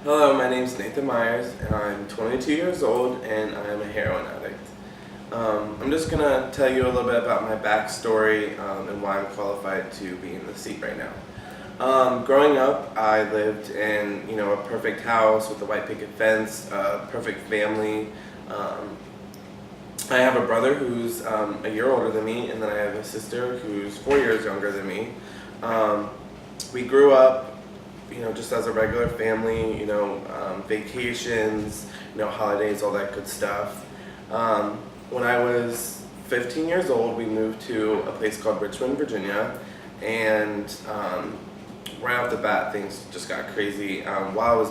Hello, my name is Nathan Myers, and I'm 22 years old, and I'm a heroin addict. I'm just gonna tell you a little bit about my backstory and why I'm qualified to be in the seat right now. Growing up, I lived in a perfect house with a white picket fence, a perfect family. Um, I have a brother who's a year older than me, and then I have a sister who's 4 years younger than me. Um, we grew up just as a regular family, vacations, holidays, all that good stuff. When I was 15 years old, we moved to a place called Richmond, Virginia, and right off the bat, things just got crazy. While I was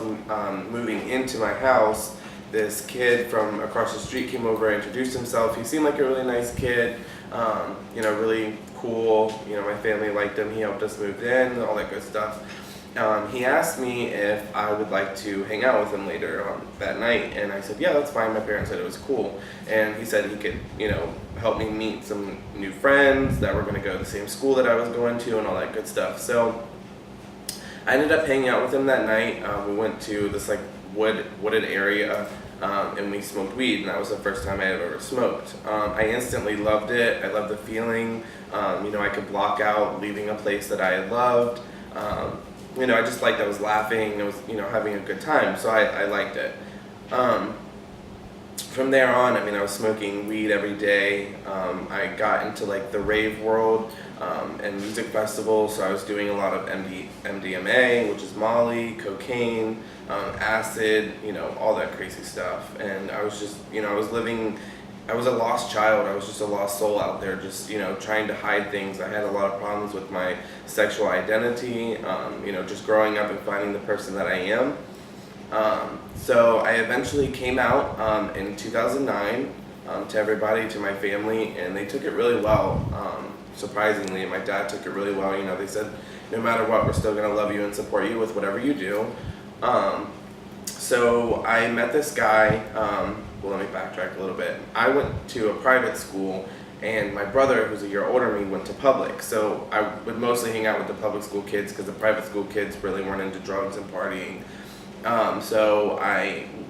moving into my house, this kid from across the street came over and introduced himself. He seemed like a really nice kid, really cool. My family liked him. He helped us move in, all that good stuff. He asked me if I would like to hang out with him later that night, and I said, yeah, that's fine. My parents said it was cool. And he said he could, help me meet some new friends that were going to go to the same school that I was going to and all that good stuff. So I ended up hanging out with him that night. We went to this wooded area, and we smoked weed, and that was the first time I had ever smoked. I instantly loved it. I loved the feeling. I could block out leaving a place that I had loved. I just liked, I was laughing, I was, having a good time, so I liked it. From there on, I was smoking weed every day. I got into the rave world and music festivals, so I was doing a lot of MDMA, which is Molly, cocaine, acid, all that crazy stuff. And I was just, I was a lost child. I was just a lost soul out there, just trying to hide things. I had a lot of problems with my sexual identity, just growing up and finding the person that I am. So I eventually came out in 2009 to everybody, to my family, and they took it really well. Surprisingly, my dad took it really well. They said, no matter what, we're still gonna love you and support you with whatever you do. So I met this guy. Well, let me backtrack a little bit. I went to a private school, and my brother, who's a year older than me, went to public. So I would mostly hang out with the public school kids because the private school kids really weren't into drugs and partying. So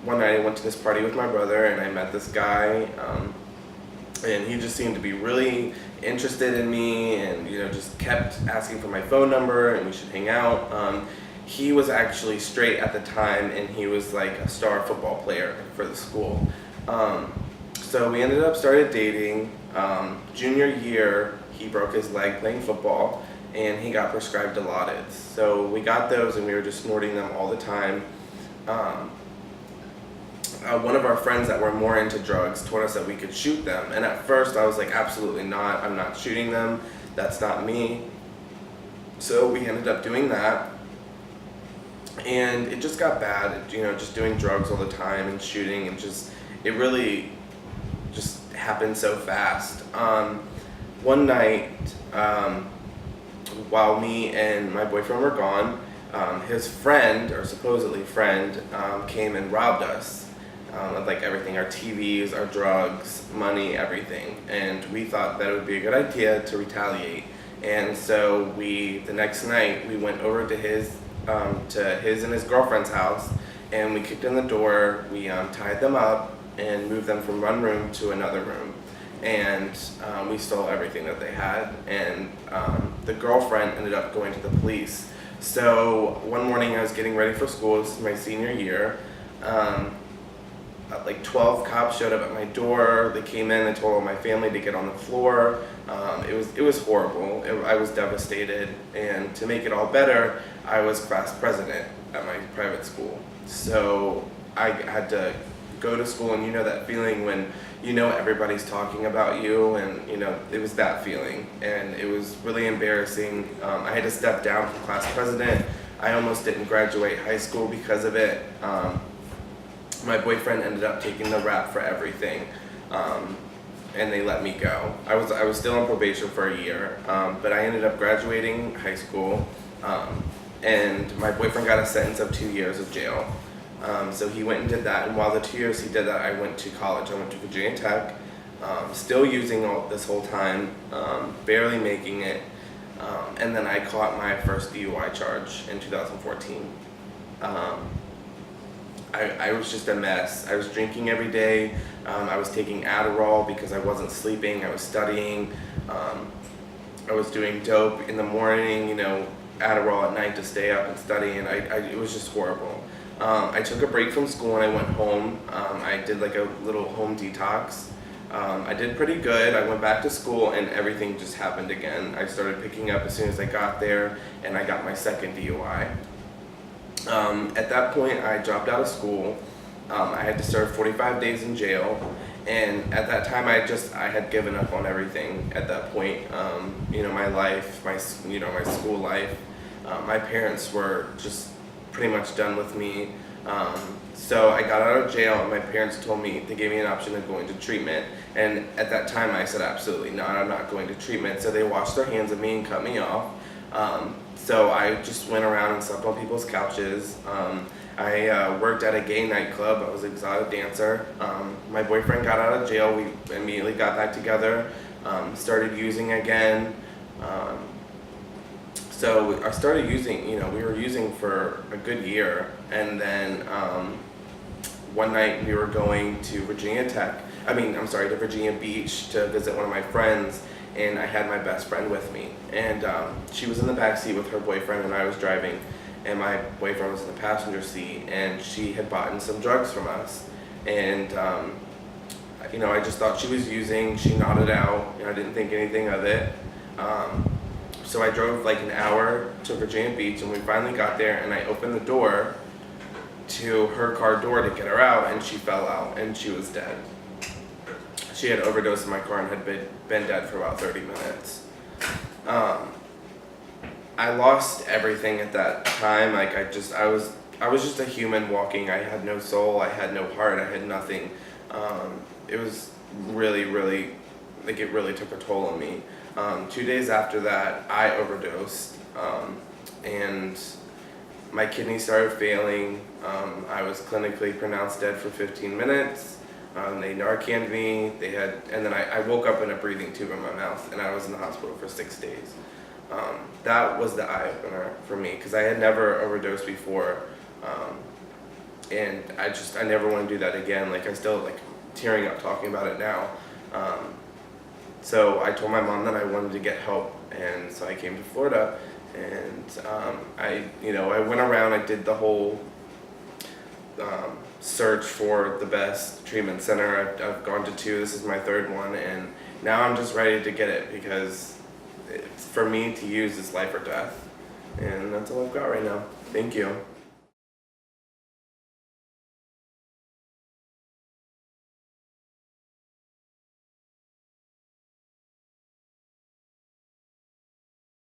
one night I went to this party with my brother, and I met this guy, and he just seemed to be really interested in me, and just kept asking for my phone number, and we should hang out. He was actually straight at the time, and he was like a star football player for the school. So we ended up started dating. Junior year, he broke his leg playing football, and he got prescribed Dilaudid. So we got those, and we were just snorting them all the time. One of our friends that were more into drugs told us that we could shoot them, and at first I was like, absolutely not, I'm not shooting them, that's not me. So we ended up doing that, and it just got bad, just doing drugs all the time and shooting, and it really just happened so fast. One night, while me and my boyfriend were gone, his friend, or supposedly friend, came and robbed us of everything, our TVs, our drugs, money, everything. And we thought that it would be a good idea to retaliate. And so the next night, we went over to his and his girlfriend's house, and we kicked in the door, we tied them up, and moved them from one room to another room. And we stole everything that they had, and the girlfriend ended up going to the police. So one morning I was getting ready for school, this is my senior year, 12 cops showed up at my door. They came in and told all my family to get on the floor. It was horrible. I was devastated, and to make it all better, I was class president at my private school. So I had to go to school, and that feeling when everybody's talking about you, and it was that feeling, and it was really embarrassing. I had to step down from class president. I almost didn't graduate high school because of it. My boyfriend ended up taking the rap for everything, and they let me go. I was still on probation for a year, but I ended up graduating high school, and my boyfriend got a sentence of 2 years of jail. So he went and did that, and while the 2 years he did that, I went to college. I went to Virginia Tech, still using all this whole time, barely making it, and then I caught my first DUI charge in 2014. I was just a mess. I was drinking every day. I was taking Adderall because I wasn't sleeping. I was studying. I was doing dope in the morning, Adderall at night to stay up and study, and it was just horrible. I took a break from school and I went home. I did like a little home detox. I did pretty good. I went back to school and everything just happened again. I started picking up as soon as I got there, and I got my second DUI. At that point, I dropped out of school. I had to serve 45 days in jail, and at that time, I had given up on everything. At that point, my life, my school life. My parents were just pretty much done with me. So I got out of jail, and my parents told me, they gave me an option of going to treatment. And at that time, I said, absolutely not, I'm not going to treatment. So they washed their hands of me and cut me off. So I just went around and slept on people's couches. I worked at a gay nightclub. I was an exotic dancer. My boyfriend got out of jail. We immediately got back together, started using again. So I started using, we were using for a good year. And then one night we were going to Virginia Beach to visit one of my friends. And I had my best friend with me, and she was in the back seat with her boyfriend, and I was driving, and my boyfriend was in the passenger seat, and she had bought some drugs from us, and I just thought she was using. She nodded out, I didn't think anything of it. So I drove like an hour to Virginia Beach, and we finally got there, and I opened the door to her car door to get her out, and she fell out, and she was dead. She had overdosed in my car and had been dead for about 30 minutes. I lost everything at that time. I was just a human walking. I had no soul. I had no heart. I had nothing. It was really, really, it really took a toll on me. 2 days after that, I overdosed, and my kidneys started failing. I was clinically pronounced dead for 15 minutes. They Narcaned me, and then I woke up in a breathing tube in my mouth, and I was in the hospital for 6 days. That was the eye-opener for me, because I had never overdosed before, and I never want to do that again. I still, tearing up talking about it now. So I told my mom that I wanted to get help, and so I came to Florida, and I went around, I did the whole search for the best treatment center. I've gone to 2, this is my 3rd one, and now I'm just ready to get it, because for me to use is life or death, and that's all I've got right now. Thank you.